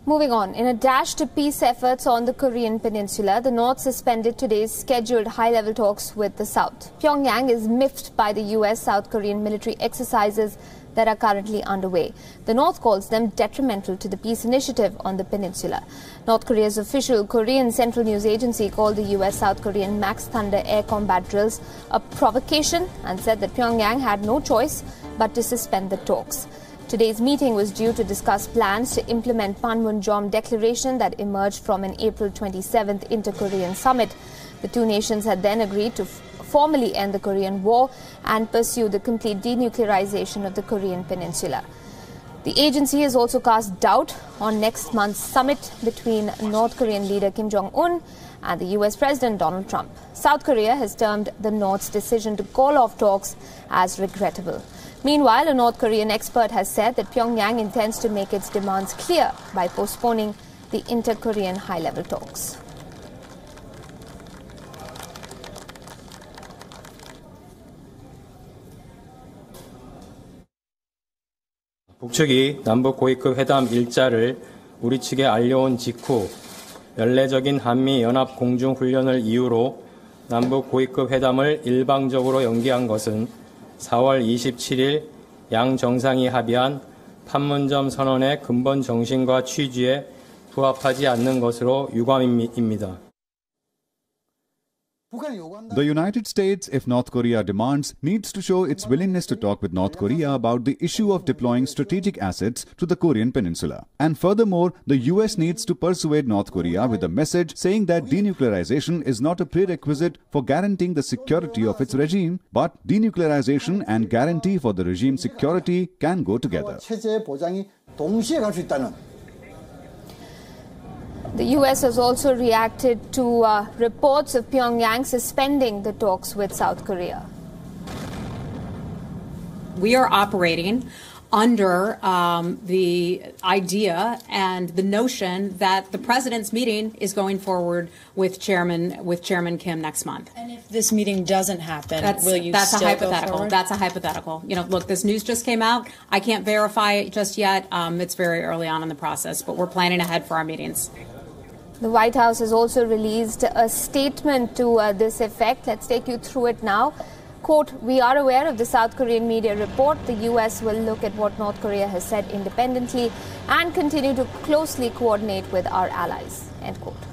Moving on, in a dash to peace efforts on the Korean peninsula, the North suspended today's scheduled high-level talks with the South. Pyongyang is miffed by the US-South Korean military exercises that are currently underway. The North calls them detrimental to the peace initiative on the peninsula. North Korea's official Korean Central News Agency called the US-South Korean Max Thunder air combat drills a provocation and said that Pyongyang had no choice but to suspend the talks. Today's meeting was due to discuss plans to implement Panmunjom declaration that emerged from an April 27th inter-Korean summit. The two nations had then agreed to formally end the Korean War and pursue the complete denuclearization of the Korean peninsula. The agency has also cast doubt on next month's summit between North Korean leader Kim Jong-un and the US President Donald Trump. South Korea has termed the North's decision to call off talks as regrettable. Meanwhile, a North Korean expert has said that Pyongyang intends to make its demands clear by postponing the inter-Korean high-level talks. 북측이 남북 고위급 회담 일자를 우리 측에 알려온 직후 연례적인 한미 연합 공중 훈련을 이유로 남북 고위급 회담을 일방적으로 연기한 것은 4월 27일 양 정상이 합의한 판문점 선언의 근본 정신과 취지에 부합하지 않는 것으로 유감입니다. The United States, if North Korea demands, needs to show its willingness to talk with North Korea about the issue of deploying strategic assets to the Korean peninsula. And furthermore, the US needs to persuade North Korea with a message saying that denuclearization is not a prerequisite for guaranteeing the security of its regime, but denuclearization and guarantee for the regime's security can go together. The US has also reacted to reports of Pyongyang suspending the talks with South Korea. We are operating under the idea and the notion that the president's meeting is going forward with Chairman Kim next month. And if this meeting doesn't happen, will you that's still a hypothetical. go forward? That's a hypothetical. You know, look, this news just came out. I can't verify it just yet. It's very early on in the process, but we're planning ahead for our meetings. The White House has also released a statement to this effect. Let's take you through it now. Quote, "We are aware of the South Korean media report. The US will look at what North Korea has said independently and continue to closely coordinate with our allies." End quote.